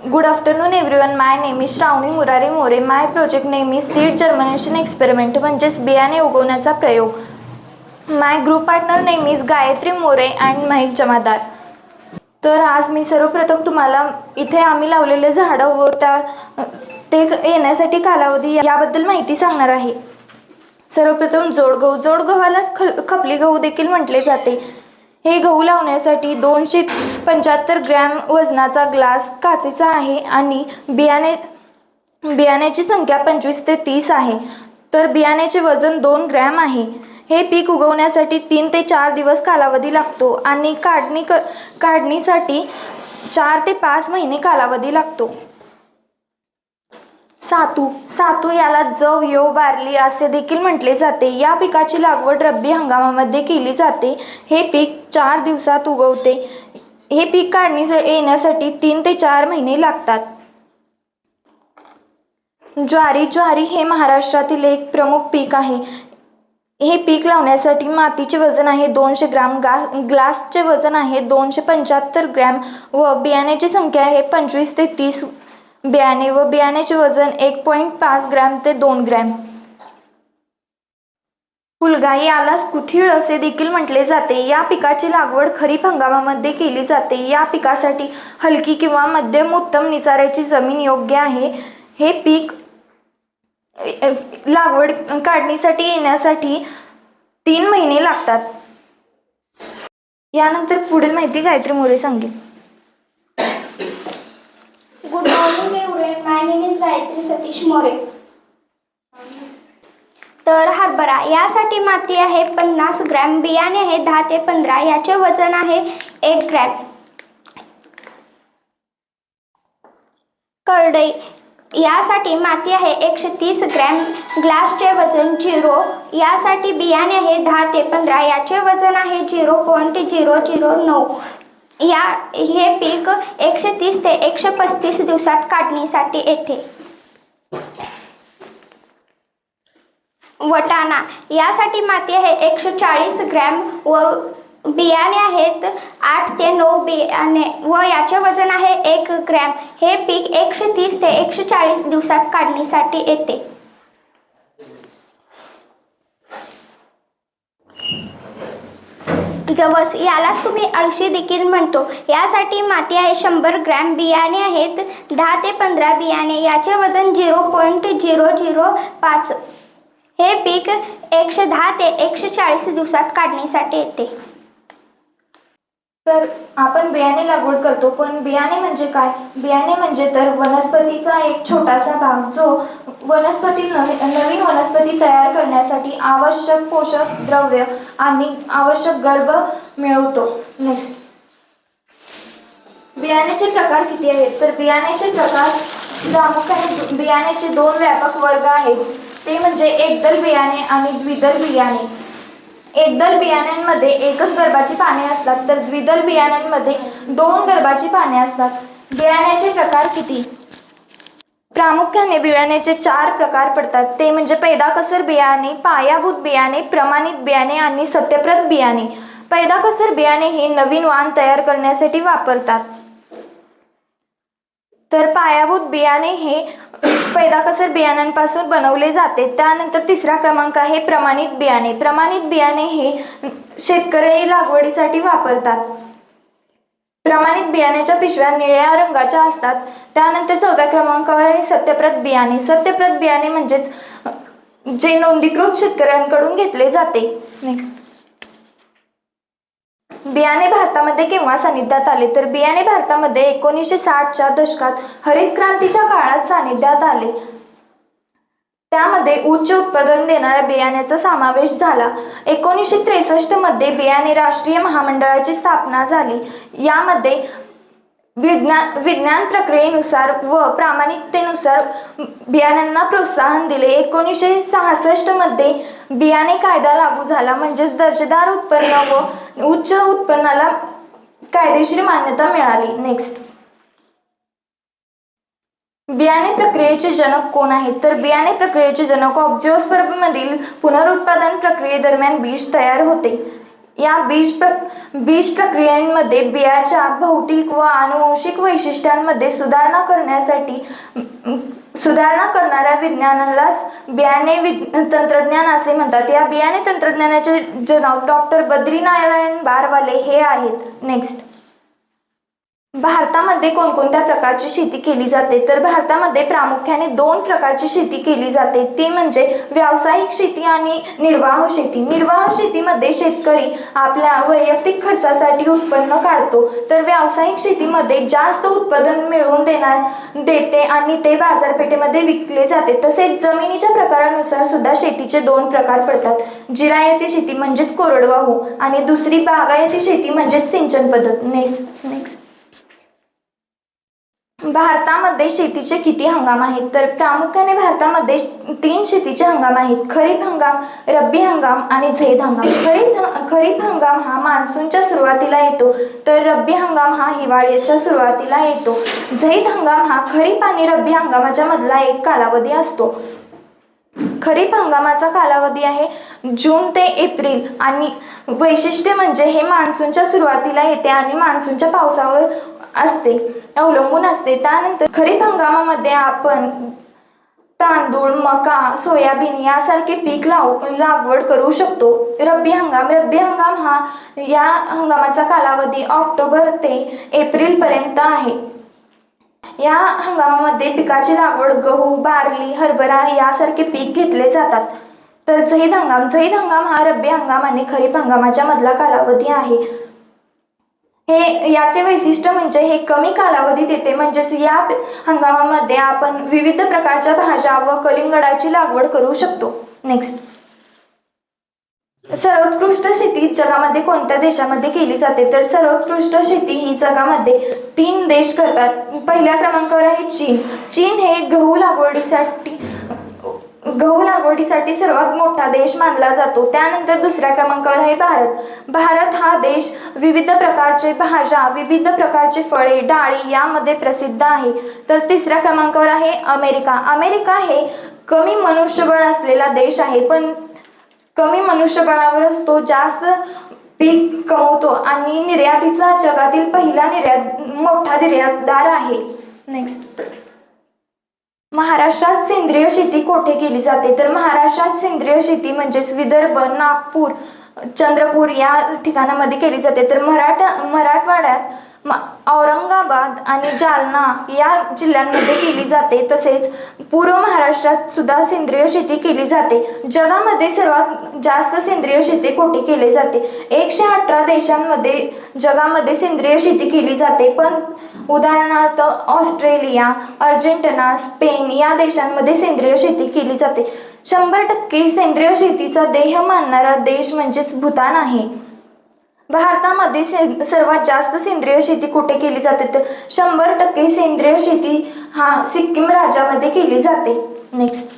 Good afternoon everyone. My name is Shravani Murari More. My project name is Seed Germination Experiment म्हणजेच बियाणे उगवण्याचा प्रयोग. My group partner name is Gayatri More and Mahak जमादार. तर आज मी सर्वप्रथम तुम्हाला इथे आम्ही लावलेले झाडं व ते येण्यासाठी कालावधी याबद्दल माहिती सांगणार आहे. सर्वप्रथम जोड गव्हालाच खपली गहू देखील म्हटले जाते. हे गहू लावण्यासाठी 275 ग्रॅम वजनाचा ग्लास काचेचा आहे आणि बियाण्याची संख्या 25 ते 30 आहे. तर बियाण्याचे वजन 2 ग्रॅम आहे. हे पीक उगवण्यासाठी 3 ते 4 दिवस कालावधी लागतो आणि काढणीसाठी 4 ते 5 महिने कालावधी लागतो. सातू याला जव यव बार्ली असे देखील म्हटले जाते. या पिकाची लागवड रब्बी हंगामामध्ये केली जाते. हे पीक 4 दिवसात उगवते. हे पीक काढणी येण्यासाठी 3 ते 4 महिने लागतात. ज्वारी हे महाराष्ट्रातील एक प्रमुख पीक आहे. हे पीक लावण्यासाठी मातीचे वजन आहे 200 ग्रॅम, ग्लासचे वजन आहे 275 ग्रॅम व बियाण्याची संख्या आहे 25 ते 30 बियाणे व बियाण्याचे वजन 1.5 ग्रॅम ते 2 ग्रॅम. फुलगाई यालाच कुथिळ असे देखील म्हटले जाते. या पिकाची लागवड खरीप हंगामामध्ये केली जाते. या पिकासाठी हलकी किंवा मध्यम उत्तम निचाऱ्याची जमीन योग्य आहे. हे पीक लागवड काढणीसाठी येण्यासाठी 3 महिने लागतात. यानंतर पुढील माहिती गायत्री मोरे सांगेल. Good morning everyone. My name is Gayatri Satish More. तर हरभरा यासाठी माती आहे 50 ग्रॅम, बियाणे आहे 10 ते 15, याचे वजन आहे 1 ग्रॅम. करडई यासाठी माती आहे 130 ग्रॅम, ग्लासचे वजन 0, यासाठी बियाणे आहे 10 ते 15, याचे वजन आहे 0.009. हे पीक 130 ते 135 दिवसात काढणीसाठी येते. वटाणा यासाठी माती आहे 140 ग्रॅम व बियाणे आहेत 8 ते 9 बियाणे व याचे वजन आहे 1 ग्रॅम. हे पीक 130 ते 140 दिवसात काढणीसाठी येते. जवस यालाच तुम्ही अळशी देखील म्हणतो. यासाठी माती आहे 100 ग्रॅम, बियाणे आहेत 10 ते 15 बियाणे, याचे वजन 0.005. हे पीक 110 ते 140 दिवसात काढणीसाठी येते. तर आपण बियाणे लागवड करतो, पण बियाणे म्हणजे काय? बियाणे म्हणजे तर वनस्पतीचा एक छोटासा भाग जो नवीन वनस्पती तयार करण्यासाठी आवश्यक पोषक द्रव्य आणि आवश्यक गर्भ मिळवतो. नेक्स्ट, बियाण्याचे प्रकार किती आहेत? तर बियाण्याचे प्रकार प्रामुख्याने बियाण्याचे 2 व्यापक वर्ग आहेत. ते म्हणजे एकदल बियाणे आणि द्विदल बियाणे. एकदल बियाण्यांमध्ये एकच गर्भाची पाने असतात, तर द्विदल बियाण्यांमध्ये 2 गर्भाची पाने असतात. बियाण्याचे प्रकार किती? प्रामुख्याने बियाण्याचे 4 प्रकार पडतात. ते म्हणजे पैदाकसर बियाणे, पायाभूत बियाणे, प्रमाणित बियाणे आणि सत्यप्रत बियाणे. पैदाकसर बियाणे हे नवीन वाण तयार करण्यासाठी वापरतात. तर पायाभूत बियाणे हे पैदाकसर बियाण्यांपासून बनवले जाते. त्यानंतर 3रा क्रमांक आहे प्रमाणित बियाणे. प्रमाणित बियाणे हे शेतकरी लागवडीसाठी वापरतात. प्रमाणित बियाण्याच्या पिशव्या निळ्या रंगाच्या असतात. त्यानंतर 4थ्या क्रमांकावर आहे सत्यप्रत बियाणे. सत्यप्रत बियाणे म्हणजेच जे नोंदणीकृत शेतकऱ्यांकडून घेतले जाते. नेक्स्ट, बियाणे भारतामध्ये केव्हा सानिध्यात आले? तर बियाणे भारतामध्ये 1960च्या दशकात हरित क्रांतीच्या काळात सानिध्यात आले. त्यामध्ये उच्च उत्पादन देणाऱ्या बियाण्याचा समावेश झाला. 1963 मध्ये बियाणे राष्ट्रीय महामंडळाची स्थापना झाली. यामध्ये विज्ञान प्रक्रियेनुसार व प्रामाणिकतेनुसार बियाण्यांना प्रोत्साहन दिले. 1966 मध्ये बियाणे कायदा लागू झाला, म्हणजेच दर्जेदार उत्पन्न व उच्च उत्पन्नाला कायदेशीर मान्यता मिळाली. नेक्स्ट, बियाणे प्रक्रियेचे जनक कोण आहेत? तर बियाणे प्रक्रियेचे जनक ऑब्जिओस्पर्ममधील पुनरुत्पादन प्रक्रियेदरम्यान बीज तयार होते. या बीज प्रक्रियेमध्ये बियाच्या भौतिक व आनुवंशिक वैशिष्ट्यांमध्ये सुधारणा करणाऱ्या विज्ञानालाच बियाणे तंत्रज्ञान असे म्हणतात. या बियाणे तंत्रज्ञानाचे जनक डॉक्टर बद्रीनारायण बारवाले हे आहेत. नेक्स्ट, भारतामध्ये कोणकोणत्या प्रकारची शेती केली जाते? तर भारतामध्ये प्रामुख्याने 2 प्रकारची शेती केली जाते, ती म्हणजे व्यावसायिक शेती आणि निर्वाह शेती. निर्वाह शेतीमध्ये शेतकरी आपल्या वैयक्तिक खर्चासाठी उत्पन्न काढतो, तर व्यावसायिक शेतीमध्ये जास्त उत्पादन मिळवून देते आणि ते बाजारपेठेमध्ये विकले जाते. तसेच जमिनीच्या प्रकारानुसार सुद्धा शेतीचे 2 प्रकार पडतात. जिरायती शेती म्हणजेच कोरडवाहू आणि दुसरी बागायती शेती म्हणजेच सिंचन पद्धत. नेक्स्ट, भारतामध्ये शेतीचे किती हंगाम आहेत? तर प्रामुख्याने भारतामध्ये 3 शेतीचे हंगाम आहेत. खरीप हंगाम, रब्बी हंगाम आणि झैद हंगाम. खरीप हंगाम हा मान्सूनच्या सुरुवातीला येतो, तर रब्बी हंगाम हा हिवाळ्याच्या सुरुवातीला येतो. झैद हंगाम हा खरीप आणि रब्बी हंगामाच्या मधला एक कालावधी असतो. खरीप हंगामाचा कालावधी आहे जून ते एप्रिल आणि वैशिष्ट्य म्हणजे हे मान्सूनच्या सुरुवातीला येते आणि मान्सूनच्या पावसावर अवलंबून असते. त्यानंतर खरीप हंगामामध्ये आपण तांदूळ, मका, सोयाबीन यासारखे पीक लागवड करू शकतो. रब्बी हंगाम हा या हंगामाचा कालावधी ऑक्टोबर ते एप्रिल पर्यंत आहे. या हंगामामध्ये पिकाची लागवड गहू, बार्ली, हरभरा यासारखे पीक घेतले जातात. तर झैद हंगाम हा रब्बी हंगाम आणि खरीप हंगामाच्या मधला कालावधी आहे. याचे वैशिष्ट्य म्हणजे हे कमी कालावधीत येते, म्हणजेच या हंगामामध्ये आपण विविध प्रकारच्या भाज्या व कलिंगडाची लागवड करू शकतो. नेक्स्ट, सर्वोत्कृष्ट शेती जगामध्ये कोणत्या देशामध्ये केली जाते? तर सर्वोत्कृष्ट शेती ही जगामध्ये 3 देश करतात. पहिल्या क्रमांकावर आहे चीन हे गहू लागवडीसाठी सर्वात मोठा देश मानला जातो. त्यानंतर दुसऱ्या क्रमांकावर आहे भारत हा देश विविध प्रकारचे भाज्या, विविध प्रकारचे फळे, डाळी यामध्ये प्रसिद्ध आहे. तर तिसऱ्या क्रमांकावर आहे अमेरिका हे कमी मनुष्यबळ असलेला देश आहे, पण कमी मनुष्यबळावरच तो जास्त पीक कमवतो आणि निर्यातीचा जगातील पहिला मोठा निर्यातदार आहे. नेक्स्ट, महाराष्ट्रात सेंद्रिय शेती कोठे केली जाते? तर महाराष्ट्रात सेंद्रिय शेती म्हणजेच विदर्भ, नागपूर, चंद्रपूर या ठिकाणामध्ये केली जाते. तर मराठवाड्यात औरंगाबाद आणि जालना या जिल्ह्यांमध्ये केली जाते. तसेच पूर्व महाराष्ट्रात सुद्धा सेंद्रिय शेती केली जाते. जगामध्ये सर्वात जास्त सेंद्रिय शेती कोठे केली जाते? 118 देशांमध्ये जगामध्ये सेंद्रिय शेती केली जाते, पण उदाहरणार्थ ऑस्ट्रेलिया, अर्जेंटिना, स्पेन या देशांमध्ये सेंद्रिय शेती केली जाते. 100% सेंद्रिय शेतीचा ध्येय मानणारा देश म्हणजेच भूतान आहे. भारतामध्ये सर्वात जास्त सेंद्रिय शेती कुठे केली जाते? तर 100% सेंद्रिय शेती हा सिक्कीम राज्यामध्ये केली जाते. नेक्स्ट,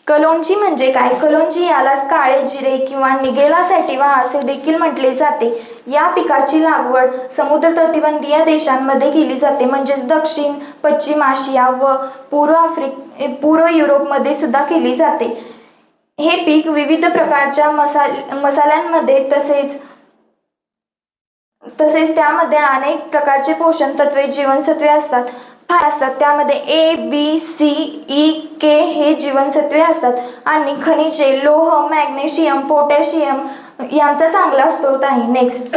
कलोंजी म्हणजे काय? कलोंजी यालाच काळे जिरे किंवा निगेला सॅटिवा असे देखील म्हटले जाते. या पिकाची लागवड समुद्र तटबंदीय देशांमध्ये केली जाते, म्हणजेच दक्षिण पश्चिम आशिया व पूर्व युरोपमध्ये सुद्धा केली जाते. हे पीक विविध प्रकारच्या मसाल्यांमध्ये तसेच त्यामध्ये अनेक प्रकारचे पोषण तत्वे, जीवनसत्वे असतात. त्यामध्ये A, B, C, E, K हे जीवनसत्वे असतात आणि खनिजे, लोह, मॅग्नेशियम, पोटॅशियम यांचा चांगला स्रोत आहे. नेक्स्ट,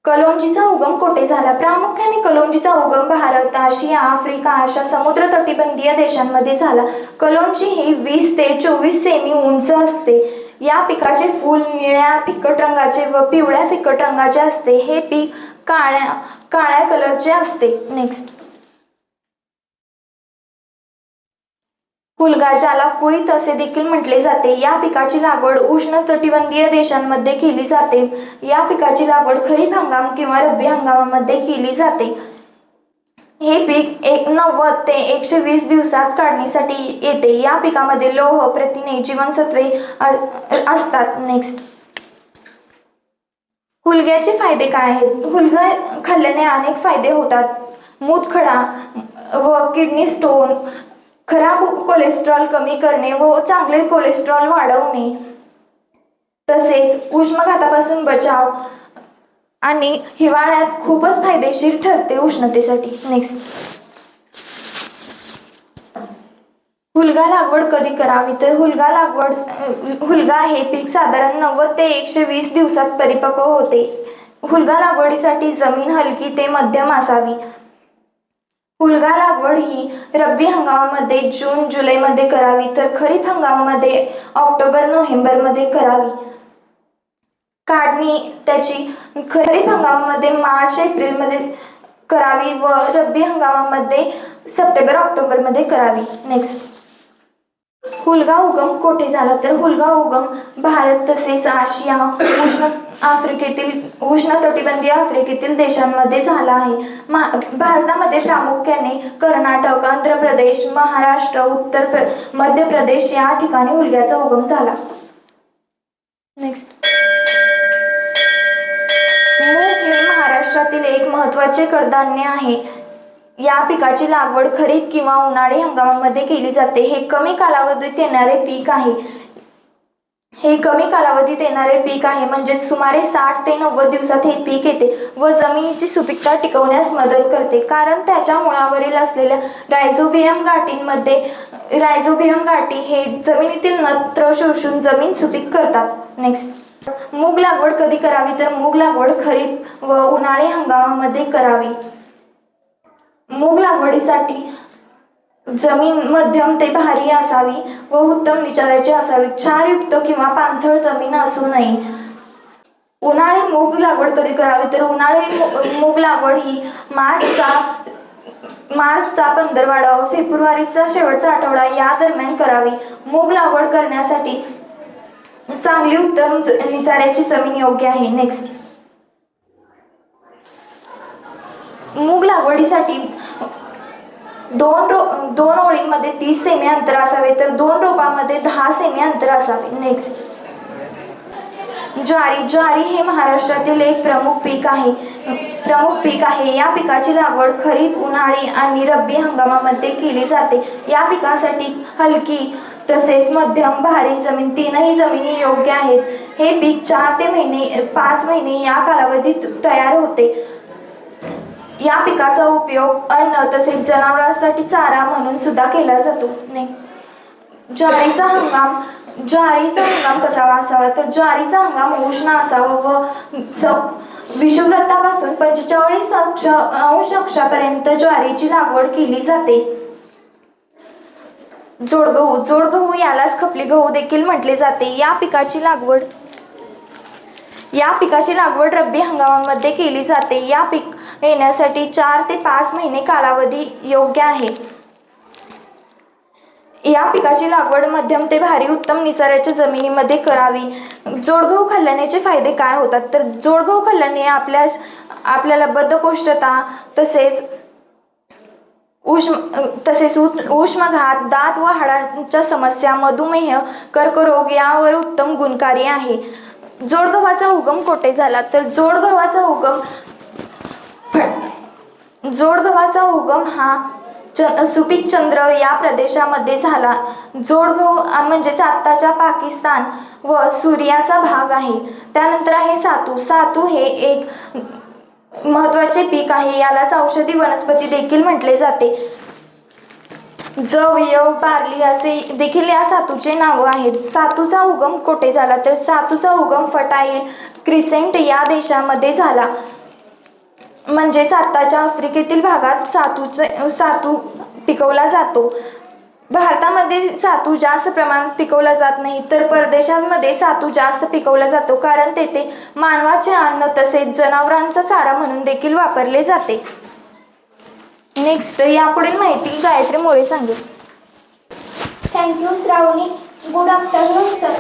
कलोंजीचा उगम कोठे झाला? प्रामुख्याने कलोंजीचा उगम भारत, आशिया, आफ्रिका अशा समुद्र तटबंदीय देशांमध्ये झाला. कलोंजी ही 20 ते 24 सेमी उंच असते. या पिकाचे फूल निळ्या फिकट रंगाचे व पिवळ्या फिकट रंगाचे असते. हे पीक काळ्या कलरचे असते. नेक्स्ट, हुलगा ज्याला कुळीथ असे देखील म्हटले जाते. या पिकाची लागवड उष्ण कटिबंधीय देशांमध्ये केली जाते. या पिकाची लागवड खरीप हंगाम किंवा रब्बी हंगामामध्ये केली जाते. हे पीक 90 ते 120 दिवसात काढणीसाठी येते. या पिकामध्ये लोह, प्रथिने, जीवनसत्वे असतात. नेक्स्ट, हुलग्याचे फायदे काय आहेत? हुलगा खाल्ल्याने अनेक फायदे होतात. मूतखडा व किडनी स्टोन खराब कोलेस्ट्रॉल कमी करणे व चांगले कोलेस्ट्रॉल वाढवणे, तसेच उष्माघातापासून बचाव आणि हिवाळ्यात खूपच फायदेशीर ठरते उष्णतेसाठी. नेक्स्ट, हुलगा लागवड कधी करावी? तर हुलगा हे पीक साधारण 90 ते 120 दिवसात परिपक्व होते. हुलगा लागवडीसाठी जमीन हलकी ते मध्यम असावी. हुलगा लागवड ही रब्बी हंगामामध्ये जून जुलैमध्ये करावी, तर खरीप हंगामामध्ये ऑक्टोबर नोव्हेंबरमध्ये करावी. काढणी त्याची खरीप हंगामामध्ये मार्च एप्रिलमध्ये करावी व रब्बी हंगामामध्ये सप्टेंबर ऑक्टोबरमध्ये करावी. नेक्स्ट, हुलगा उगम कोठे झाला? तर हुलगा उगम भारत तसेच आशिया, उष्णकटिबंधीय आफ्रिकेतील देशांमध्ये झाला आहे. भारतामध्ये प्रामुख्याने कर्नाटक, आंध्र प्रदेश, महाराष्ट्र, मध्य प्रदेश या ठिकाणी हुलग्याचा उगम झाला. नेक्स्ट, मूग हे महाराष्ट्रातील एक महत्त्वाचे कडधान्य आहे. या पिकाची लागवड खरीप किंवा उन्हाळी हंगामामध्ये केली जाते. हे कमी कालावधीत येणारे पीक आहे. म्हणजे सुमारे 60 ते 90 दिवसात हे पीक येते व जमिनीची सुपीकता टिकवण्यास मदत करते, कारण त्याच्या मुळावरील असलेल्या रायझोबियम गाठी हे जमिनीतील नत्र शोषून जमीन सुपीक करतात. नेक्स्ट, मूग लागवड कधी करावी? तर मूग लागवड खरीप व उन्हाळी हंगामामध्ये करावी. मूग लागवडीसाठी जमीन मध्यम ते भारी असावी व उत्तम निचाऱ्याची असावी. क्षारयुक्त किंवा पाणथळ जमीन असू नये. उन्हाळी मूग लागवड कधी करावी? तर उन्हाळी मूग लागवड ही मार्चचा 15वाडा व फेब्रुवारीचा शेवटचा आठवडा या दरम्यान करावी. मूग लागवड करण्यासाठी चांगली उत्तम निचाऱ्याची जमीन योग्य आहे. नेक्स्ट, मूग लागवडीसाठी दोन ओळींमध्ये 30 सेमी अंतर असावे, तर 2 रोपांमध्ये 10 सेमी अंतर असावे. नेक्स्ट, ज्वारी हे महाराष्ट्रातील एक प्रमुख पीक आहे. या पिकाची लागवड खरीप, उन्हाळी आणि रब्बी हंगामामध्ये केली जाते. या पिकासाठी हलकी तसेच मध्यम भारी जमीन तीनही जमिनी योग्य आहेत. हे पीक 4 ते 5 महिने या कालावधीत तयार होते. या पिकाचा उपयोग अन्न तसेच जनावरांसाठी चारा म्हणून सुद्धा केला जातो. ज्वारीचा हंगाम कसा असावा? तर ज्वारीचा हंगाम उष्ण असावा व विषुववृत्तापासून 45° ज्वारीची लागवड केली जाते. जोडगहू यालाच खपली गहू देखील म्हटले जाते. या पिकाची लागवड रब्बी हंगामामध्ये केली जाते. या पीक येण्यासाठी 4 ते 5 महिने कालावधी योग्य आहे. या पिकाची लागवड मध्यम ते भारी उत्तम निचाऱ्याच्या जमिनीमध्ये करावी. जोडगहू खाल्ल्याने फायदे काय होतात? तर जोडगहू खाल्ल्याने आपल्याला बद्धकोष्ठता तसेच उष्माघात, दात व हाडांच्या समस्या, मधुमेह, कर्करोग यावर उत्तम गुणकारी आहे. जोडगव्हाचा उगम कोठे झाला? तर जोडगव्हाचा उगम हा सुपीक चंद्र या प्रदेशामध्ये झाला. जोडगहू म्हणजेच आत्ताच्या पाकिस्तान व सूर्याचा भाग आहे. त्यानंतर आहे सातू हे एक महत्त्वाचे पीक आहे. यालाच औषधी वनस्पती देखील म्हटले जाते. जव, यव, बार्ली असे देखील या सातूचे नाव आहेत. सातूचा उगम कोठे झाला? तर सातूचा उगम फटाईल क्रिसेंट या देशामध्ये झाला. म्हणजेच आत्ताच्या आफ्रिकेतील भागात सातू पिकवला जातो. भारतामध्ये सातू जास्त प्रमाणात पिकवला जात नाही, तर परदेशांमध्ये सातू जास्त पिकवला जातो, कारण तेथे मानवाचे अन्न तसेच जनावरांचा चारा म्हणून देखील वापरले जाते. नेक्स्ट, यापुढील माहिती गायत्री मोरे सांगेल. Thank you Shravani. Good afternoon sir.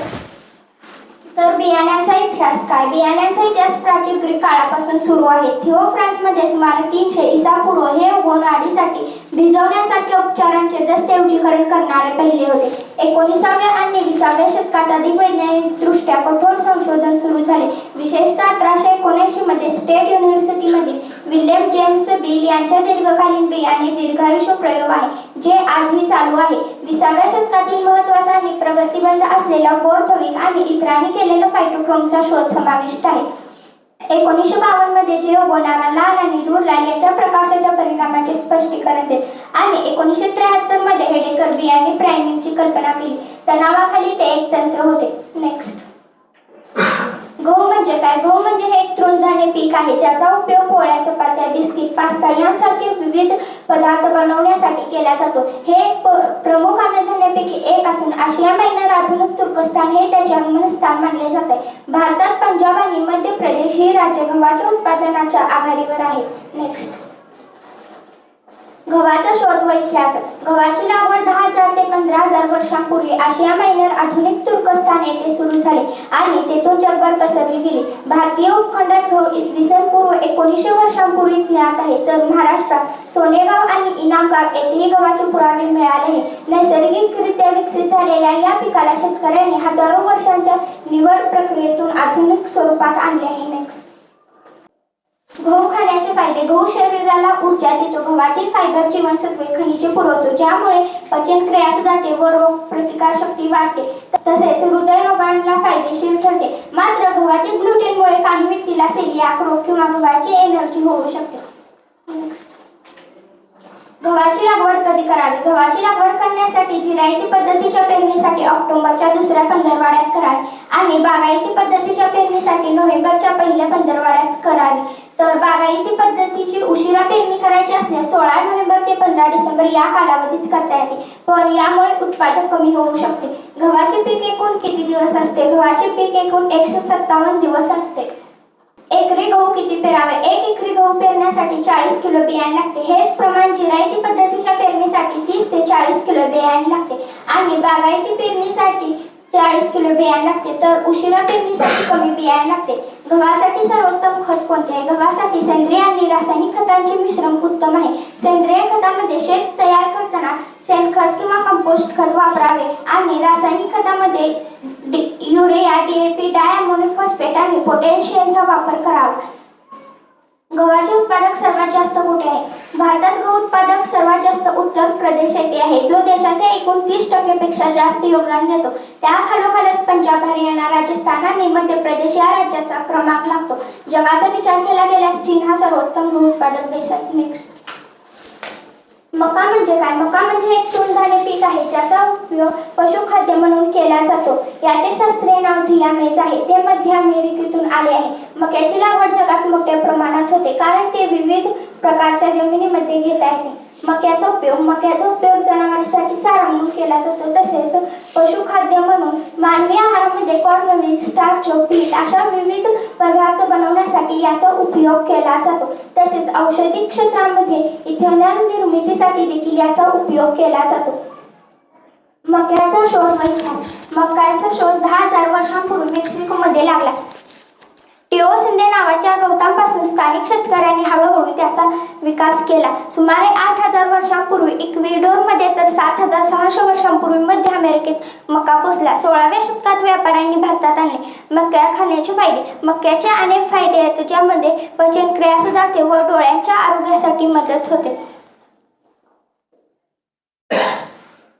तर बियाण्यांचा इतिहास काय? बियाण्यांचा इतिहास प्राचीन ग्रीक काळापासून सुरू आहे. थिओफ्रान्समध्ये सुमारे 300 ईसापूर्व हे उगवण वाढीसाठी भिजवण्यासारख्या उपचारांचे दस्तऐवजीकरण करणारे पहिले होते. 19व्या आणि 20व्या शतकात अधिक वैज्ञानिकदृष्ट्या कठोर संशोधन सुरू झाले. विशेषतः 1879 मध्ये स्टेट युनिव्हर्सिटीमधील विल्यम जेम्स बिल यांच्या दीर्घकालीन बियाणे दीर्घायुष्य प्रयोग आहे जे आजही चालू आहे. 20व्या शतकातील महत्त्वाचा आणि प्रगतिबंध असलेला बोर्थविक आणि इतरांनी केलेला फायटोक्रोमचा शोध समाविष्ट आहे. 1952 मध्ये जे उगवणारा लाल आणि दूर लाल याच्या प्रकाशाच्या परिणामाचे स्पष्टीकरण देत आणि 1973 मध्ये हेडेकर बियाणे प्राइमिंगची कल्पना केली. तणावाखाली ते एक तंत्र होते. नेक्स्ट, गहू म्हणजे काय? गहू म्हणजे हे एक तृणधान्य पीक आहे ज्याचा उपयोग पोळ्या, चपात्या, बिस्किट, पास्ता यांसारखे विविध पदार्थ बनवण्यासाठी केला जातो. हे प्रमुख अन्नधान्यापैकी एक असून आशिया मायनर, आधुनिक तुर्कस्तान हे त्याचे आगमनस्थान मानले जाते. भारतात पंजाब आणि मध्य प्रदेश ही राज्ये गव्हाच्या उत्पादनाच्या आघाडीवर आहेत. नेक्स्ट, गव्हाचा शोध व इतिहास. गव्हाची लागवड 10,000 ते 15,000 वर्षांपूर्वी आशिया मायनर, आधुनिक तुर्कस्तान येथे सुरू झाले आणि तेथून जगभर पसरली गेली. भारतीय उपखंडात गहू इसवी सन पूर्व 1900 वर्षांपूर्वी ज्ञात आहे, तर महाराष्ट्रात सोनेगाव आणि इनामगाव येथेही गव्हाचे पुरावे मिळाले आहे. नैसर्गिकरित्या विकसित झालेल्या या पिकाला शेतकऱ्यांनी हजारो वर्षांच्या निवड प्रक्रियेतून आधुनिक स्वरूपात आणले आहे. नेक्स्ट, गहू खाण्याचे फायदे. गहू शरीराला ऊर्जा देतो. गव्हातील फायबर जीवनसत्वे, खनिजे पुरवतो ज्यामुळे पचनक्रिया सुधारते व रोग प्रतिकारशक्ती वाढते. तसेच हृदयरोगांना फायदेशीर ठरते. मात्र गव्हातील ग्लुटेनमुळे काही व्यक्तीला सेलियाक रोग किंवा गव्हाची एलर्जी होऊ शकते. गव्हाची लागवड कधी करावी? गव्हाची लागवड करण्यासाठी जिरायती पद्धतीच्या पेरणीसाठी ऑक्टोबरच्या दुसऱ्या पंधरवड्यात करावी आणि बागायती पद्धतीच्या पेरणीसाठी नोव्हेंबरच्या पहिल्या पंधरवड्यात करावी. तर बागायती पद्धतीची उशिरा पेरणी करायची असल्यास 16 नोव्हेंबर ते 15 डिसेंबर या कालावधीत करता येते, पण यामुळे उत्पादन कमी होऊ शकते. गव्हाचे पीक एकूण किती दिवस असते? गव्हाचे पीक एकूण 157 दिवस असते. एकरी गहू किती पेरावे? 1 एकरी गहू पेरण्यासाठी 40 किलो बियाणे लागते. हेच प्रमाण जिरायती पद्धतीच्या पेरणीसाठी 30 ते 40 किलो बियाणे लागते आणि बागायती पेरणीसाठी 40 किलो बियाणे लागते. तर उशिरा पेरणीसाठी कमी बियाणे लागते. गव्हासाठी सर्वोत्तम खत कोणते आहे? गव्हासाठी सेंद्रिय आणि रासायनिक खतांचे मिश्रण उत्तम आहे. सेंद्रिय खतामध्ये शेत तयार करताना शेणखत किंवा कंपोस्ट खत वापरावे आणि रासायनिक खतामध्ये युरिया, DAP, डायअमोनियम फॉस्फेट आणि पोटॅशियमचा वापर करावा. गव्हाचे उत्पादक सर्वात जास्त कुठे आहे? भारतात गहू उत्पादक सर्वात जास्त उत्तर प्रदेश येथे आहे, जो देशाच्या एकूण 30% पेक्षा जास्त योगदान देतो. त्याखालोखालच पंजाब, हरियाणा, राजस्थान आणि मध्य प्रदेश या राज्याचा क्रमांक लागतो. जगाचा विचार केला गेल्यास चीन हा सर्वोत्तम गहू उत्पादक देश आहे. नेक्स्ट, मका म्हणजे काय? मका म्हणजे एक तृणधान्य पीक आहे ज्याचा उपयोग पशुखाद्य म्हणून केला जातो. याचे शास्त्रीय नाव झिया मेज आहे. ते मध्य अमेरिकेतून आले आहे. मक्याची लागवड जगात मोठ्या प्रमाणात होते कारण ते विविध प्रकारच्या जमिनीमध्ये घेता येते. मक्याचा उपयोग जनावरांसाठी चारा म्हणून केला जातो. तसेच पशुखाद्य म्हणून मानवी आहारामध्ये कॉर्नमील, स्टार्च, पीठ अशा विविध पदार्थ बनवण्यासाठी याचा उपयोग केला जातो. तसेच औषधी क्षेत्रामध्ये इथेनॉल निर्मितीसाठी देखील याचा उपयोग केला जातो. मक्याचा शोध व इतिहास. मक्याचा शोध 10,000 वर्षांपूर्वी मेक्सिकोमध्ये लागला. टिओ सिंधे नावाच्या गवतांपासून स्थानिक शेतकऱ्यांनी हळूहळू त्याचा विकास केला. सुमारे 8,000 वर्षांपूर्वी इक्वेडोरमध्ये तर 7,600 वर्षांपूर्वी मध्य अमेरिकेत मका पोचला. 16व्या शतकात व्यापाऱ्यांनी भारतात आणले. मका खाण्याचे फायदे. मक्याचे अनेक फायदे आहेत ज्यामध्ये पचनक्रिया सुधारते व डोळ्यांच्या आरोग्यासाठी मदत होते.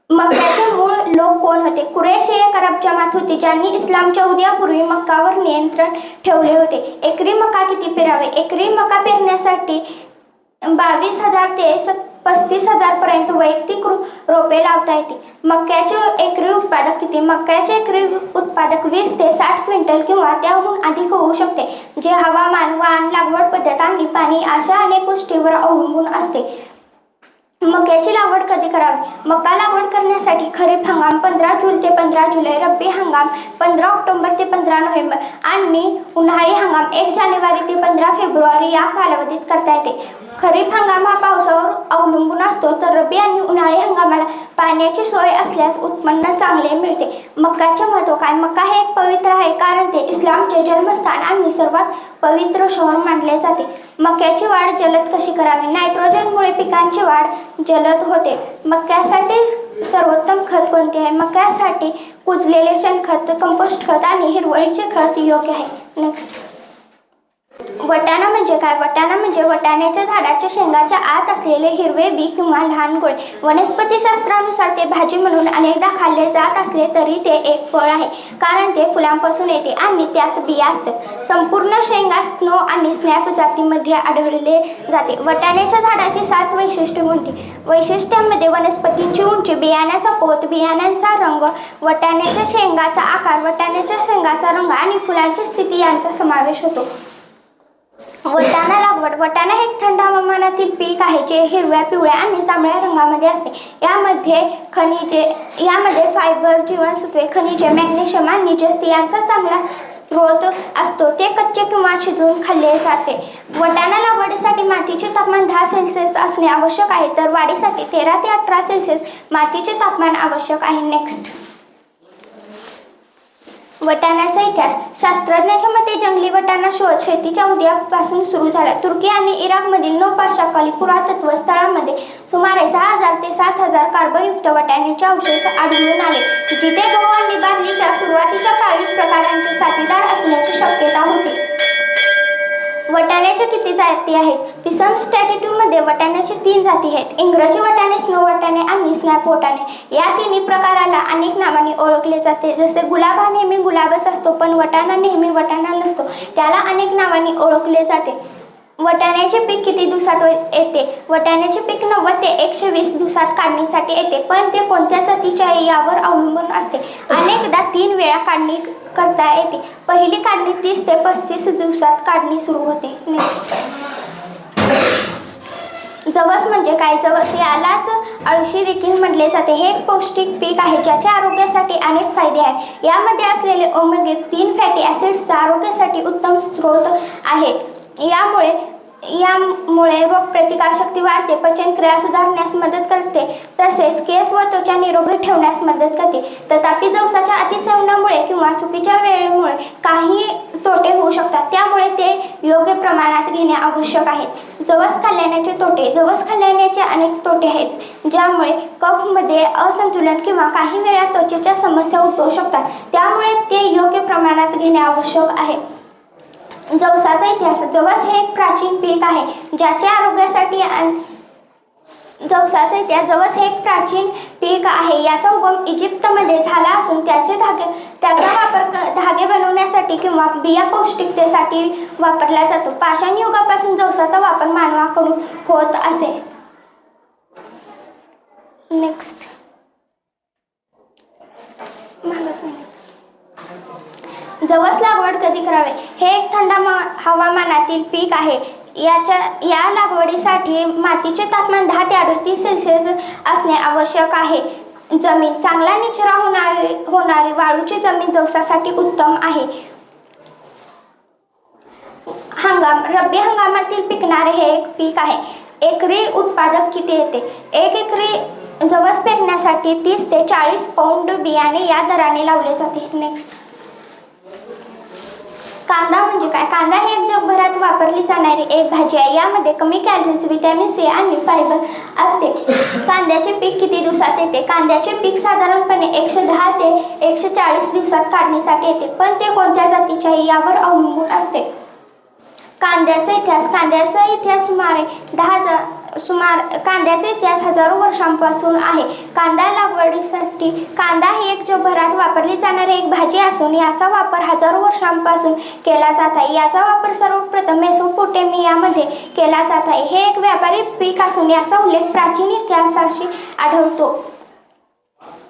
मक्याचे मूळ लोक कोण होते? कुरेश हे एक अरब जमात होती ज्यांनी इस्लामच्या उदयापूर्वी मक्कावर नियंत्रण ठेवले होते. एकरी मका किती पेरावे? एकरी मका पेरण्यासाठी 22,000 ते 35,000 पर्यंत वैयक्तिक रोपे लावता येते. मक्याचे एकरी उत्पादक किती? मक्याचे एकरी उत्पादक 20 ते 60 क्विंटल किंवा त्याहून अधिक होऊ शकते, जे हवामान, वाण, लागवड पद्धत आणि पाणी अशा अनेक गोष्टींवर अवलंबून असते. मक्याची लागवड कधी करावी? मका लागवड करण्यासाठी खरीप हंगाम 15 जून ते 15 जुलै, रब्बी हंगाम 15 ऑक्टोबर ते 15 नोव्हेंबर आणि उन्हाळी हंगाम 1 जानेवारी ते 15 फेब्रुवारी या कालावधीत करता येते. खरीप हंगाम हा पावसावर अवलंबून असतो, तर रब्बी आणि उन्हाळी हंगामाला पाण्याची सोय असल्यास उत्पन्न चांगले मिळते. मक्याचे महत्त्व काय? मका हे एक पवित्र आहे कारण ते इस्लामचे जन्मस्थान आणि सर्वात पवित्र शहर मानले जाते. मक्याची वाढ जलद कशी करावी? नायट्रोजनमुळे पिकांची वाढ जलद होते. मक्यासाठी सर्वोत्तम खत कोणते आहे? मक्यासाठी कुजलेले शेणखत, कंपोस्ट खत आणि हिरवळीचे खत योग्य आहे. नेक्स्ट, वटाणा म्हणजे काय? वटाणा म्हणजे वटाण्याच्या झाडाच्या शेंगाच्या आत असलेले हिरवे बी किंवा लहान गोळे. वनस्पतीशास्त्रानुसार ते भाजी म्हणून अनेकदा खाल्ले जात असले तरी ते एक फळ आहे, कारण ते फुलांपासून येते आणि त्यात बिया असतात. संपूर्ण शेंगा स्नो आणि स्नॅप जातीमध्ये आढळले जाते. वटाण्याच्या झाडाची 7 वैशिष्ट्ये कोणती? वैशिष्ट्यांमध्ये वनस्पतींची उंची, बियाण्याचा पोत, बियाण्यांचा रंग, वटाण्याच्या शेंगाचा आकार, वटाण्याच्या शेंगाचा रंग आणि फुलांची स्थिती यांचा समावेश होतो. वटाणा लागवड. वटाणा हे एक थंड हवामानातील पीक आहे जे हिरव्या, पिवळ्या आणि जांभळ्या रंगामध्ये असते. यामध्ये फायबर, जीवनसत्वे, खनिजे, मॅग्नेशियम आणि जस्त यांचा चांगला स्रोत असतो. ते कच्चे किंवा शिजवून खाल्ले जाते. वटाणा लागवडीसाठी मातीचे तापमान 10 सेल्सिअस असणे आवश्यक आहे, तर वाढीसाठी 13 ते 18 सेल्सिअस मातीचे तापमान आवश्यक आहे. नेक्स्ट, वटाण्याचा इतिहास. शास्त्रज्ञांच्या मते जंगली वटाणा शोध शेतीच्या उदयापासून सुरू झाला. तुर्की आणि इराकमधील 9 पाषाणकालीन पुरातत्व स्थळांमध्ये सुमारे 6000 ते 7000 कार्बनयुक्त वटाण्याचे अवशेष आढळून आले, जिथे गहू आणि बार्लीच्या सुरुवातीच्या पाळीव प्रकारांचे साथीदार असण्याची शक्यता होती. वटाण्याच्या किती जाती आहेत? पिसम स्टॅटिट्यूमध्ये वटाण्याच्या 3 जाती आहेत: इंग्रजी वटाणे, स्नो वटाणे आणि स्नॅप वटाणे. या तिन्ही प्रकाराला अनेक नावांनी ओळखले जाते. जसे गुलाब हा नेहमी गुलाबच असतो, पण वटाणा नेहमी वटाणा नसतो, त्याला अनेक नावांनी ओळखले जाते. वटाण्याचे पीक किती दिवसात येते? वटाण्याचे पीक 90 ते 120 दिवसात काढणीसाठी येते, पण ते कोणत्या जातीचे आहे यावर अवलंबून असते. अनेकदा 3 वेळा काढणी करता येते. पहिली काढणी 30 ते 35 दिवसात काढणी सुरू होते. नेक्स्ट, जवस म्हणजे काय? जवस यालाच अळशी देखील म्हटले जाते. हे एक पौष्टिक पीक आहे ज्याच्या आरोग्यासाठी अनेक फायदे आहेत. यामध्ये असलेले ओमेगा 3 फॅटी ॲसिड्सचा आरोग्यासाठी उत्तम स्रोत आहे. यामुळे रोगप्रतिकारशक्ती वाढते, पचनक्रिया सुधारण्यास मदत करते, तसेच केस व त्वचा निरोगी ठेवण्यास मदत करते. तथापि जवसाच्या अतिसेवनामुळे किंवा चुकीच्या वेळेमुळे काही तोटे होऊ शकतात, त्यामुळे ते योग्य प्रमाणात घेणे आवश्यक आहे. जवस खाल्ल्याचे तोटे. जवस खाल्ल्याचे अनेक तोटे आहेत, ज्यामुळे कफमध्ये असंतुलन किंवा काही वेळा त्वचेच्या समस्या उद्भवू शकतात, त्यामुळे ते योग्य प्रमाणात घेणे आवश्यक आहे. जवसाचा इतिहास. जवस हे एक प्राचीन पीक आहे ज्याच्या आरोग्यासाठी जवस हे एक प्राचीन पीक आहे. याचा उगम इजिप्तमध्ये झाला असून त्याचा वापर धागे बनवण्यासाठी किंवा बिया पौष्टिकतेसाठी वापरला जातो. पाषाण युगापासून जवसाचा वापर मानवाकडून होत असे. नेक्स्ट, जवस लागवड कधी करावे? हे एक थंड हवामानातील पीक आहे. या लागवडीसाठी मातीचे तापमान 10 ते 38 सेल्सिअस असणे आवश्यक आहे. जमीन. चांगला निचरा होणारी वाळूची जमीन जवसासाठी उत्तम आहे. हंगाम. रब्बी हंगामातील पिकणारे हे एक पीक आहे. एकरी उत्पादक किती येते? 1 एकरी जवस पेरण्यासाठी 30 ते 40 पौंड बियाणे या दराने लावले जाते. नेक्स्ट, कांदा म्हणजे काय? कांदा ही एक जगभरात वापरली जाणारी एक भाजी आहे. यामध्ये कमी कॅलरीज, व्हिटॅमिन सी आणि फायबर असते. कांद्याचे पीक किती दिवसात येते? कांद्याचे पीक साधारणपणे 110 ते 140 दिवसात काढणीसाठी येते, पण ते कोणत्या जातीचे आहे यावर अवलंबून असते. कांद्याचा इतिहास. कांद्याचा इतिहास हजारो वर्षांपासून आहे. कांदा लागवडीसाठी. कांदा ही एक जगभरात वापरली जाणारी एक भाजी असून याचा वापर हजारो वर्षांपासून केला जात आहे. याचा वापर सर्वप्रथम मेसोपोटेमियामध्ये केला जात आहे. हे एक व्यापारी पीक असून याचा उल्लेख प्राचीन इतिहासाशी आढळतो.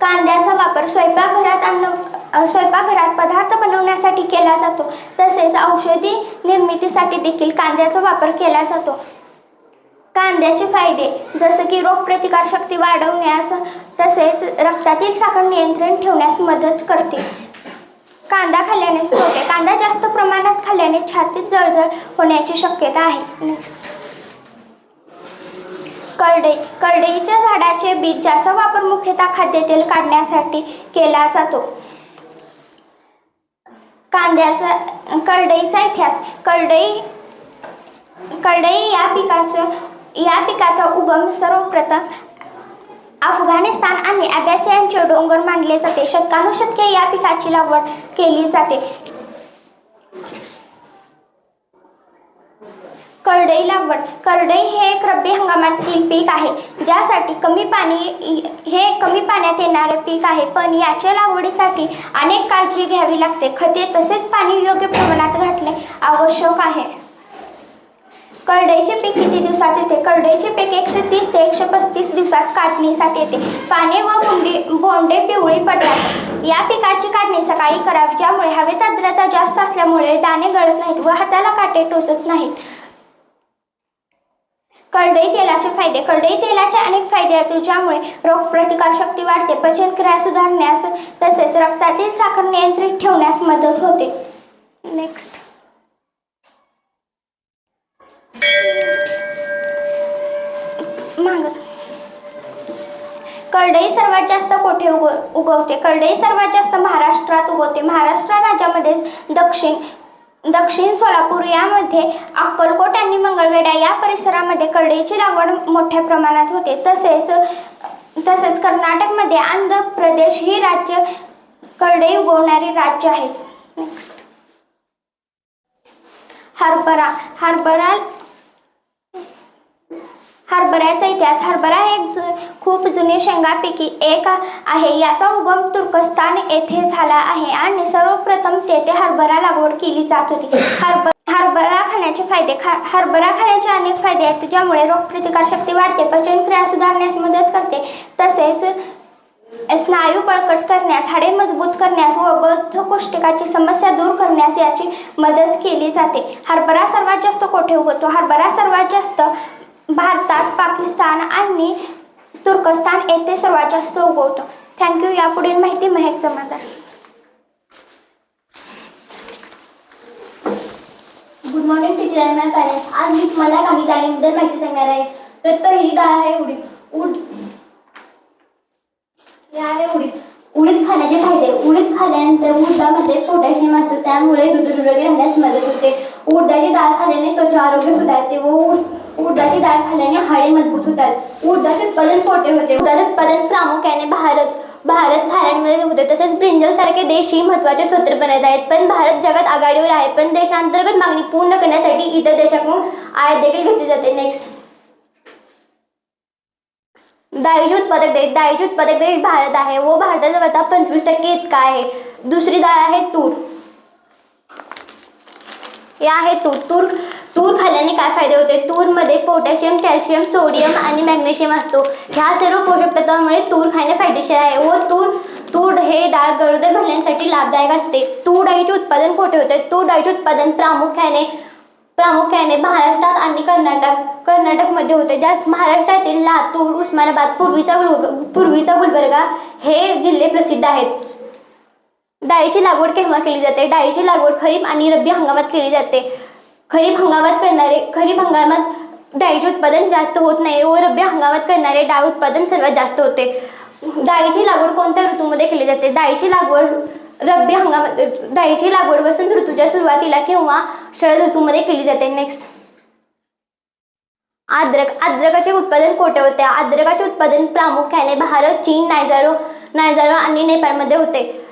कांद्याचा वापर स्वयंपाकघरात पदार्थ बनवण्यासाठी केला जातो, तसेच औषधी निर्मितीसाठी देखील कांद्याचा वापर केला जातो. कांद्याचे फायदे जसे की रोगप्रतिकारशक्ती वाढवण्यास तसेच रक्तातील साखर नियंत्रण ठेवण्यास मदत करते. कांदा खाल्ल्याने तोटे. कांदा जास्त प्रमाणात खाल्ल्याने छातीत जळजळ होण्याची शक्यता आहे. नेक्स्ट, करडई. करडईच्या झाडाचे बीज ज्याचा वापर मुख्यतः खाद्यतेल काढण्यासाठी केला जातो. करडईचा इतिहास. करडई या पिकाचा उगम सर्वप्रथम अफगाणिस्तान आणि अबॅसियाचे डोंगर मानले जाते. शतकानुशतके या पिकाची लागवड केली जाते. करडई लागवड. करडई हे एक रब्बी हंगामातील पीक आहे, ज्यासाठी कमी पाण्यात येणारे पीक आहे, पण याच्या लागवडीसाठी अनेक काळजी घ्यावी लागते. खते तसेच पाणी योग्य प्रमाणात घातणे आवश्यक आहे. करडईचे पीक किती दिवसात येते? करडईचे पीक 130 ते 135 दिवसात काढणीसाठी येते. पाने व बोंडे पिवळी पडतात. या पिकाची काढणी सकाळी करावी, ज्यामुळे हवेत आर्द्रता जास्त असल्यामुळे दाणे गळत नाहीत व हाताला काटे टोचत नाहीत. करडई तेलाचे फायदे. करडई तेलाचे अनेक फायदे आहेत, ज्यामुळे रोगप्रतिकार शक्ती वाढते, पचनक्रिया सुधारण्यास तसेच रक्तातील साखर नियंत्रित ठेवण्यास मदत होते. नेक्स्ट. करडई सर्वात जास्त कोठे उगवते? करडई सर्वात जास्त महाराष्ट्रात उगवते. महाराष्ट्र राज्यामध्ये दक्षिण सोलापूर यामध्ये अक्कलकोट आणि मंगळवेढा या परिसरामध्ये करडईची लागवड मोठ्या प्रमाणात होते. तसेच कर्नाटकमध्ये आंध्र प्रदेश ही राज्य करडई उगवणारी राज्य आहेत. नेक्स्ट. हरभऱ्याचा इतिहास. हरभरा हे खूप जुने शेंगापैकी एक आहे. याचा उगम तुर्कस्तान येथे झाला आहे आणि सर्वप्रथम तेथे हरभरा लागवड केली जात होती. हरभरा खाण्याचे फायदे. हरभरा खाण्याचे अनेक फायदे आहेत, ज्यामुळे रोगप्रतिकार शक्ती वाढते, पचनक्रिया सुधारण्यास मदत करते, तसेच स्नायू बळकट करण्यास, हाडे मजबूत करण्यास व बद्धकोष्ठकाची समस्या दूर करण्यास याची मदत केली जाते. हरभरा सर्वात जास्त कोठे उगवतो? हरभरा सर्वात जास्त भारतात, पाकिस्तान आणि तुर्कस्तान येथे सर्वात जास्त उगवतो. थँक्यू. यापुढील माहिती Mahak Jamadar. Good morning teacher and my parents. आज मी तुम्हाला काही डाळींबद्दल माहिती सांगणार आहे. तर पहिली डाळ आहे उडीद. उडीद खाण्याचे फायदे. उडीद खाल्ल्यानंतर उडदामध्ये पोटॅशियम असतो, त्यामुळे हृदयरोगी राहण्यास मदत होते. उडदाची डाळ खाल्ल्याने त्वचा आरोग्य सुधारते व उडदाची डाळ खाल्ल्याने हाडे मजबूत होतात. उडदाचे उत्पादन कोठे होते? उडदाचे उत्पादन प्रामुख्याने भारत थायलंडमध्ये होते. तसेच ब्रिंजल सारखे देशही महत्त्वाचे स्रोत बनत आहेत. पण भारत जगात आघाडीवर आहे, पण देशांतर्गत मागणी पूर्ण करण्यासाठी इतर देशाकडून आयात देखील घेतली जाते. नेक्स्ट. डाळीचे उत्पादक देश. डाळीचे उत्पादक देश भारत आहे व भारताचा वाटा 25% इतका आहे. दुसरी डाळ आहे तूर. हे आहे तूर. तूर खाल्ल्याने काय फायदे होते? तूरमध्ये पोटॅशियम, कॅल्शियम, सोडियम आणि मॅग्नेशियम असतो. ह्या सर्व पोषक तत्वांमुळे तूर खाणे फायदेशीर आहे व तूर हे डाळ गरोदर महिलांसाठी लाभदायक असते. तूर डाळीचे उत्पादन कोठे होते? तूर डाळीचे उत्पादन प्रामुख्याने महाराष्ट्रात आणि कर्नाटकमध्ये होते. ज्यात महाराष्ट्रातील लातूर, उस्मानाबाद, पूर्वीचा गुलबर्गा हे जिल्हे प्रसिद्ध आहेत. डाळीची लागवड केव्हा केली जाते? डाळीची लागवड खरीप आणि रब्बी हंगामात केली जाते. खरीप हंगामात डाळीचे उत्पादन जास्त होत नाही व रब्बी हंगामात करणारे डाळ उत्पादन सर्वात जास्त होते. डाळीची लागवड कोणत्या ऋतूमध्ये केली जाते? डाळीची लागवड वसंत ऋतूच्या सुरुवातीला किंवा शरद ऋतूमध्ये केली जाते. नेक्स्ट. अद्रकाचे उत्पादन कोठे होते? अद्रकाचे उत्पादन प्रामुख्याने भारत, चीन, नायजेरिया आणि नेपाळमध्ये होते.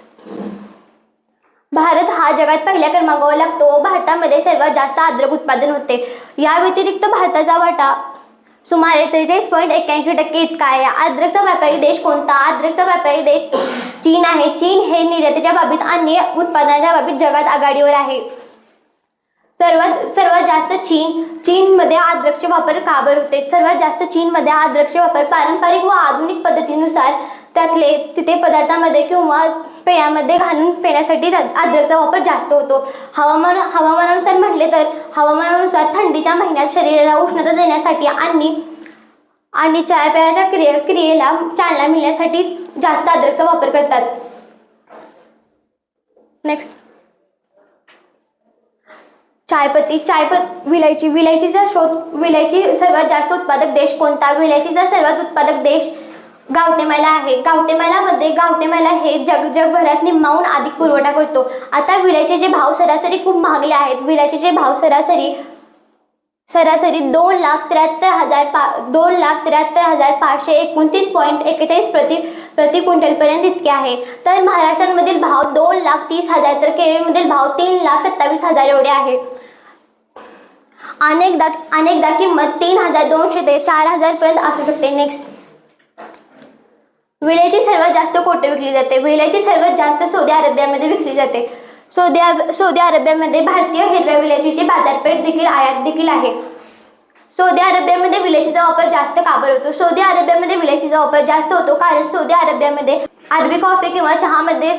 भारत हा जगात पहिल्या क्रमांकावर लागतो व भारतामध्ये सर्वात जास्त अद्रक उत्पादन होते. या व्यतिरिक्त भारताचा वाटा सुमारे 43.81% इतका आहे. अद्रकचा व्यापारी देश कोणता? अद्रकचा व्यापारी देश चीन आहे. चीन हे निर्यातीच्या बाबतीत आणि उत्पादनाच्या बाबतीत जगात आघाडीवर आहे. सर्वात जास्त चीनमध्ये अद्रकचे वापर का बरं होते? सर्वात जास्त चीनमध्ये अद्रकचे वापर पारंपरिक व आधुनिक पद्धतीनुसार तिथे पदार्थामध्ये किंवा पेयामध्ये घालून पिण्यासाठी अद्रकचा वापर जास्त होतो. हवामानानुसार म्हटले तर हवामानानुसार थंडीच्या महिन्यात शरीराला उष्णता देण्यासाठी आणि चहा प्यायच्या क्रियेला चालना मिळण्यासाठी जास्त अद्रकचा वापर करतात. नेक्स्ट. विलायची सर्वात जास्त उत्पादक देश कोणता? विलायचीचा सर्वात उत्पादक देश गावटेमाला आहे. गावटेमाला हे जगभरात निम्माहून अधिक पुरवठा करतो. आता विलायचीचे भाव सरासरी खूप महागले आहेत. विलायचीचे भाव सरासरी 2,73,529 प्रति क्विंटल पर्यंत इतके आहे. तर महाराष्ट्रामधील भाव 2,30,000 तर केरळमधील भाव 3,27,000 एवढे आहे. अनेकदा किंमत 3,200 ते 4,000 पर्यंत असू शकते. नेक्स्ट, वेल्याची सर्वात जास्त कोठे विकली जाते? वेल्याची सर्वात जास्त सौदी अरेबियामध्ये विकली जाते. सौदी अरेबियामध्ये भारतीय हिरव्या वेलचीची बाजारपेठ देखील आयात देखील आहे. सौदी अरेबियामध्ये विलायचीचा वापर जास्त का बरं होतो? सौदी अरेबियामध्ये विलायचीचा वापर जास्त होतो कारण सौदी अरेबियामध्ये अरबी कॉफी किंवा चहामध्ये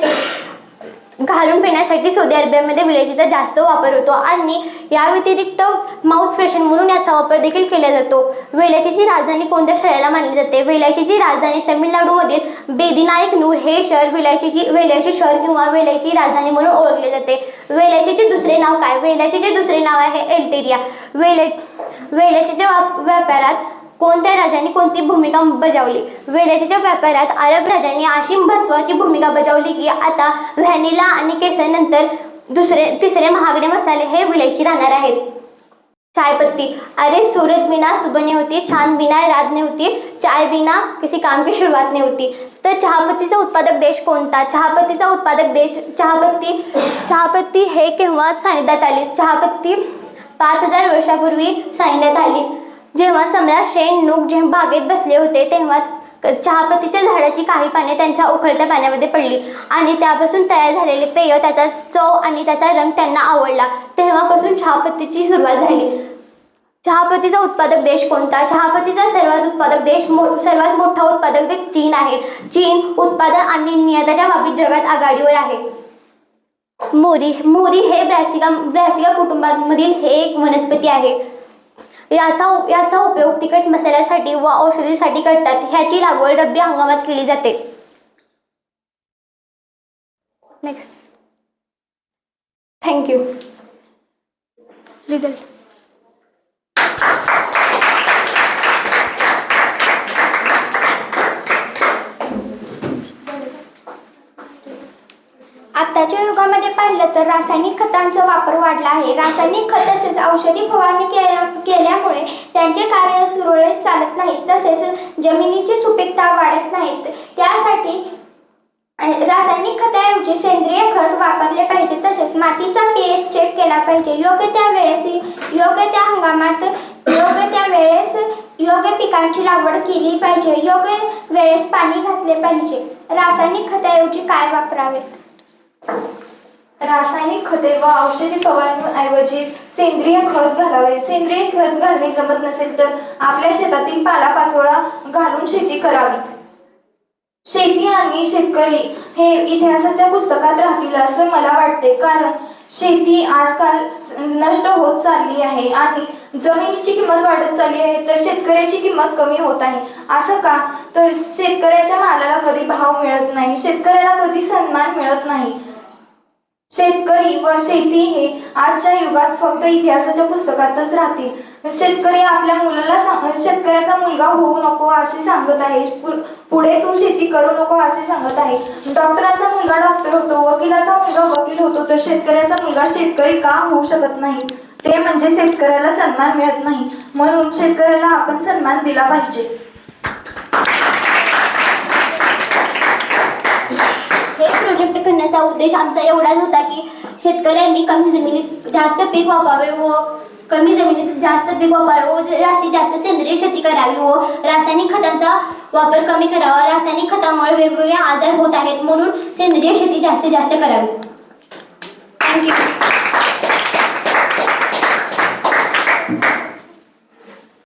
घालून पिण्यासाठी सौदी अरेबियामध्ये विलायचीचा जास्त वापर होतो आणि या व्यतिरिक्त माउथ फ्रेशन म्हणून याचा वापर देखील केला जातो. वेलायचीची राजधानी कोणत्या शहराला मानली जाते? वेलायचीची राजधानी तमिळनाडूमधील बेदीनायकनूर हे शहर वेलायची शहर किंवा वेलायची राजधानी म्हणून ओळखले जाते. वेलायचीचे दुसरे नाव काय? वेलायचीचे दुसरे नाव आहे एल्टेरिया. वेलायचीच्या व्यापारात कोणत्या राजांनी कोणती भूमिका बजावली? वेलायचीच्या व्यापारात अरब राजांनी अशी महत्त्वाची भूमिका बजावली की आता व्हॅनिला आणि केसरनंतर तिसरे महागडे मसाले हे विलायची राहणार आहेत. चायपत्ती. अरे सूरत बिना सुबह नहीं होती, चांद बिना रात नहीं होती, चाय बिना किसी काम की शुरुआत नहीं होती. तर चहापत्तीचा उत्पादक देश कोणता? चहापत्तीचा उत्पादक देश चहापत्ती हे केव्हा सांगण्यात आली? चहापत्ती 5,000 वर्षापूर्वी सांगण्यात आली. जेव्हा सम्राट शेन नूक जेव्हा बागेत बसले होते तेव्हा चहापत्तीच्या झाडाची काही पाने त्यांच्या उकळत्या पाण्यामध्ये पडली आणि त्यापासून तयार झालेले पेय, त्याचा चव आणि त्याचा रंग त्यांना आवडला. तेव्हापासून चहापत्तीची सुरुवात झाली. चहापत्तीचा उत्पादक देश कोणता? चहापत्तीचा सर्वात मोठा उत्पादक देश चीन आहे. चीन उत्पादन आणि निर्यातीच्या बाबतीत जगात आघाडीवर आहे. मोहरी हे ब्रासिका कुटुंबामधील हे एक वनस्पती आहे. याचा उपयोग तिखट मसाल्यासाठी व औषधीसाठी करतात. ह्याची लागवड रब्बी हंगामात केली जाते. Next, thank you. रिझल्ट. आताच्या युगामध्ये पाहिलं तर रासायनिक खतांचा वापर वाढला आहे. रासायनिक खत तसेच औषधी फवारणी केल्यामुळे त्यांचे कार्य सुरळीत चालत नाहीत, तसेच जमिनीची सुपीकता वाढत नाहीत. त्यासाठी रासायनिक खताऐवजी सेंद्रिय खत वापरले पाहिजे. तसेच मातीचा pH चेक केला पाहिजे. योग्य त्या वेळेस योग्य त्या हंगामात योग्य त्या वेळेस योग्य पिकांची लागवड केली पाहिजे. योग्य वेळेस पाणी घातले पाहिजे. रासायनिक खताऐवजी काय वापरावे? रासायनिक खते व औषधी फवारणीऐवजी सेंद्रिय खत घालावे. सेंद्रिय खत घालणे जमत नसेल तर आपल्या शेतातील पालापाचोळा घालून शेती करावी. शेती आणि शेतकरी हे इतिहासाच्या पुस्तकात राहतील असं मला वाटते, कारण शेती आजकाल नष्ट होत चालली आहे आणि जमिनीची किंमत वाढत चालली आहे, तर शेतकऱ्याची किंमत कमी होत आहे. असं का? तर शेतकऱ्याच्या मालाला कधी भाव मिळत नाही, शेतकऱ्याला कधी सन्मान मिळत नाही. शेतकरी व शेती हे आजच्या युगात फक्त इतिहासाच्या पुस्तकातच राहतील. शेतकरी आपल्या मुलाला शेतकऱ्याचा मुलगा होऊ नको असे सांगत आहे. पुढे तू शेती करू नको असे सांगत आहे. डॉक्टरांचा मुलगा डॉक्टर होतो, वकिलाचा मुलगा वकील होतो, तर शेतकऱ्याचा मुलगा शेतकरी का होऊ शकत नाही? ते म्हणजे शेतकऱ्याला सन्मान मिळत नाही. म्हणून शेतकऱ्याला आपण सन्मान दिला पाहिजे. हे प्रोजेक्ट करण्याचा उद्देश आमचा एवढाच होता की शेतकऱ्यांनी कमी जमिनीत जास्त पीक वापरावे व जास्तीत जास्त सेंद्रिय शेती करावी व रासायनिक खतांचा वापर कमी करावा. रासायनिक खतामुळे वेगवेगळे आजार होत आहेत, म्हणून सेंद्रिय शेती जास्तीत जास्त करावी. थँक्यू.